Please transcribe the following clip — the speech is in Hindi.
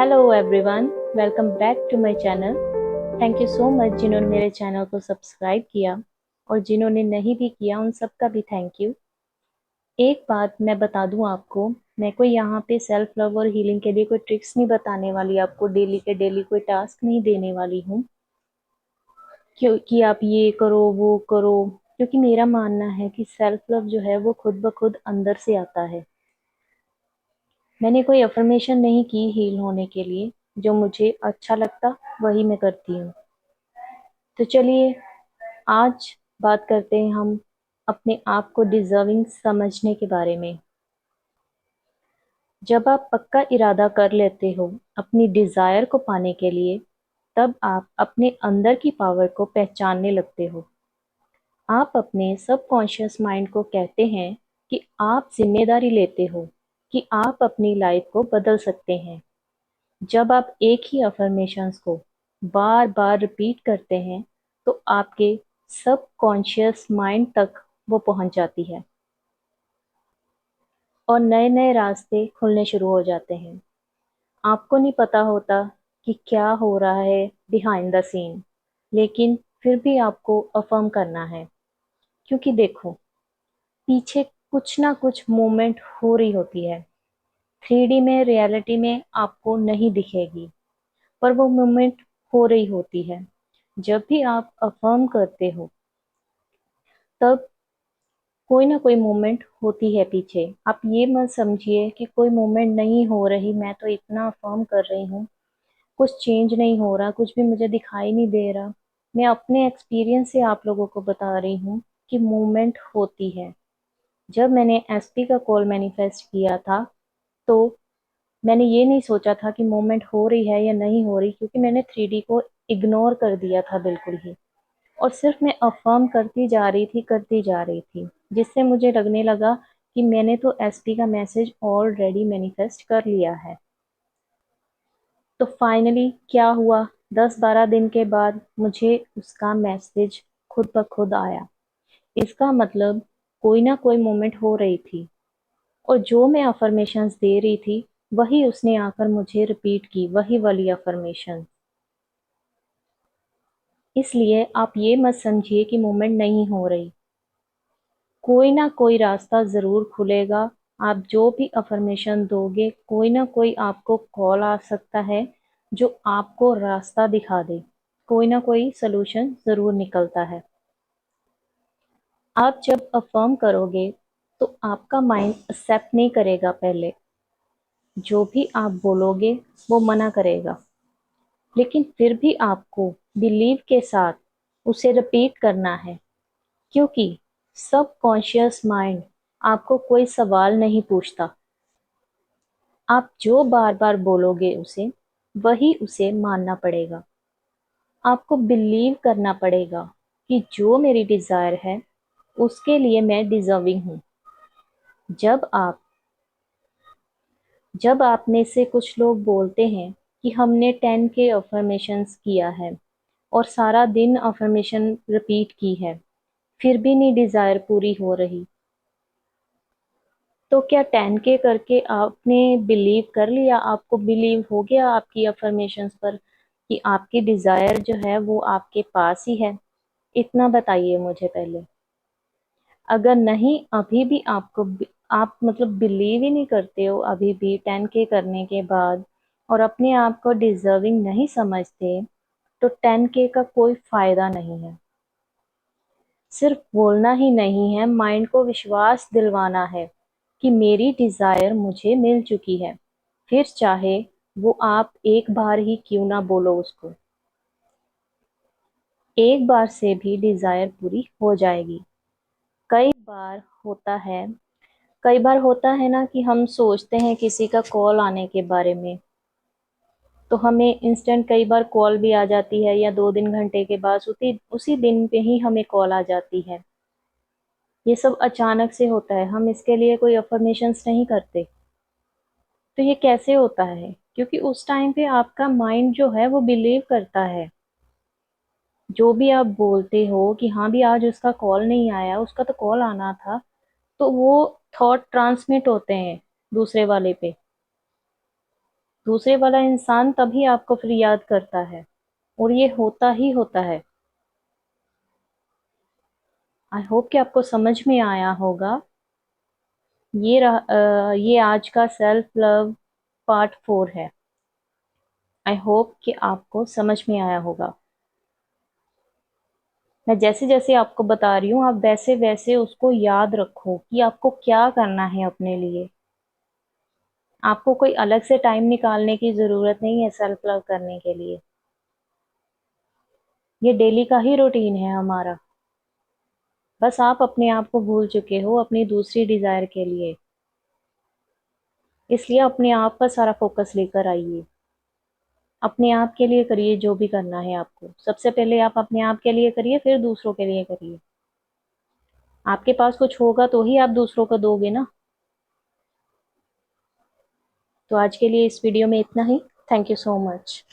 Hello everyone, welcome back to my channel. Thank you so much जिन्होंने मेरे चैनल को सब्सक्राइब किया और जिन्होंने नहीं भी किया उन सबका भी थैंक यू। एक बात मैं बता दूं आपको, मैं कोई यहाँ पे सेल्फ लव और हीलिंग के लिए कोई ट्रिक्स नहीं बताने वाली, आपको डेली के डेली कोई टास्क नहीं देने वाली हूँ क्योंकि आप ये करो वो करो। क्योंकि मेरा मानना है कि सेल्फ लव जो है वो खुद ब खुद अंदर से आता है। मैंने कोई अफर्मेशन नहीं की हील होने के लिए, जो मुझे अच्छा लगता वही मैं करती हूँ। तो चलिए आज बात करते हैं हम अपने आप को डिजर्विंग समझने के बारे में। जब आप पक्का इरादा कर लेते हो अपनी डिजायर को पाने के लिए, तब आप अपने अंदर की पावर को पहचानने लगते हो। आप अपने सबकॉन्शियस माइंड को कहते हैं कि आप जिम्मेदारी लेते हो कि आप अपनी लाइफ को बदल सकते हैं। जब आप एक ही अफर्मेशंस को बार बार रिपीट करते हैं, तो आपके सब कॉन्शियस माइंड तक वो पहुंच जाती है और नए नए रास्ते खुलने शुरू हो जाते हैं। आपको नहीं पता होता कि क्या हो रहा है बिहाइंड द सीन, लेकिन फिर भी आपको अफर्म करना है। क्योंकि देखो, पीछे कुछ ना कुछ मूवमेंट हो रही होती है। 3D में, रियलिटी में आपको नहीं दिखेगी, पर वो मूवमेंट हो रही होती है। जब भी आप अफर्म करते हो, तब कोई ना कोई मूवमेंट होती है पीछे। आप ये मत समझिए कि कोई मूवमेंट नहीं हो रही, मैं तो इतना अफर्म कर रही हूँ, कुछ चेंज नहीं हो रहा, कुछ भी मुझे दिखाई नहीं दे रहा। मैं अपने एक्सपीरियंस से आप लोगों को बता रही हूँ कि मूवमेंट होती है। जब मैंने एसपी का कॉल मैनिफेस्ट किया था, तो मैंने ये नहीं सोचा था कि मूवमेंट हो रही है या नहीं हो रही, क्योंकि मैंने 3D को इग्नोर कर दिया था बिल्कुल ही। और सिर्फ मैं अफर्म करती जा रही थी, जिससे मुझे लगने लगा कि मैंने तो एसपी का मैसेज ऑलरेडी मैनिफेस्ट कर लिया है। तो फाइनली क्या हुआ, 10-12 दिन के बाद मुझे उसका मैसेज खुद ब खुद आया। इसका मतलब कोई ना कोई मोमेंट हो रही थी, और जो मैं अफर्मेशंस दे रही थी वही उसने आकर मुझे रिपीट की, वही वाली अफर्मेशन। इसलिए आप ये मत समझिए कि मूवमेंट नहीं हो रही, कोई ना कोई रास्ता जरूर खुलेगा। आप जो भी अफर्मेशन दोगे, कोई ना कोई आपको कॉल आ सकता है जो आपको रास्ता दिखा दे। कोई ना कोई सलूशन जरूर निकलता है। आप जब अफर्म करोगे, तो आपका माइंड एक्सेप्ट नहीं करेगा। पहले जो भी आप बोलोगे वो मना करेगा, लेकिन फिर भी आपको बिलीव के साथ उसे रिपीट करना है। क्योंकि सब कॉन्शियस माइंड आपको कोई सवाल नहीं पूछता। आप जो बार बार बोलोगे उसे, वही उसे मानना पड़ेगा। आपको बिलीव करना पड़ेगा कि जो मेरी डिजायर है उसके लिए मैं डिजर्विंग हूँ। जब आप जब आप में से कुछ लोग बोलते हैं कि हमने 10K अफर्मेशंस किया है और सारा दिन अफर्मेशन रिपीट की है, फिर भी नहीं डिजायर पूरी हो रही, तो क्या 10K करके आपने बिलीव कर लिया, आपको बिलीव हो गया आपकी अफर्मेशंस पर कि आपकी डिजायर जो है वो आपके पास ही है? इतना बताइए मुझे पहले। अगर नहीं, अभी भी आप मतलब बिलीव ही नहीं करते हो अभी भी 10K करने के बाद, और अपने आप को डिजर्विंग नहीं समझते, तो 10K का कोई फायदा नहीं है। सिर्फ बोलना ही नहीं है, माइंड को विश्वास दिलवाना है कि मेरी डिजायर मुझे मिल चुकी है। फिर चाहे वो आप एक बार ही क्यों ना बोलो उसको, एक बार से भी डिजायर पूरी हो जाएगी। कई बार होता है कई बार होता है ना कि हम सोचते हैं किसी का कॉल आने के बारे में, तो हमें इंस्टेंट कई बार कॉल भी आ जाती है, या 2 दिन घंटे के बाद उसी उसी दिन पे ही हमें कॉल आ जाती है। ये सब अचानक से होता है, हम इसके लिए कोई अफर्मेशंस नहीं करते। तो ये कैसे होता है? क्योंकि उस टाइम पे आपका माइंड जो है वो बिलीव करता है। जो भी आप बोलते हो कि हाँ भी आज उसका कॉल नहीं आया, उसका तो कॉल आना था, तो वो थॉट ट्रांसमिट होते हैं दूसरे वाले पे। दूसरे वाला इंसान तभी आपको फिर याद करता है और ये होता ही होता है। आई होप कि आपको समझ में आया होगा। ये आज का सेल्फ लव पार्ट 4 है। आई होप कि आपको समझ में आया होगा। मैं जैसे जैसे आपको बता रही हूँ, आप वैसे वैसे उसको याद रखो कि आपको क्या करना है अपने लिए। आपको कोई अलग से टाइम निकालने की ज़रूरत नहीं है सेल्फ लव करने के लिए। ये डेली का ही रूटीन है हमारा। बस आप अपने आप को भूल चुके हो अपनी दूसरी डिज़ायर के लिए। इसलिए अपने आप पर सारा फ़ोकस लेकर आइए। अपने आप के लिए करिए जो भी करना है आपको। सबसे पहले आप अपने आप के लिए करिए, फिर दूसरों के लिए करिए। आपके पास कुछ होगा तो ही आप दूसरों को दोगे ना। तो आज के लिए इस वीडियो में इतना ही। Thank you so much.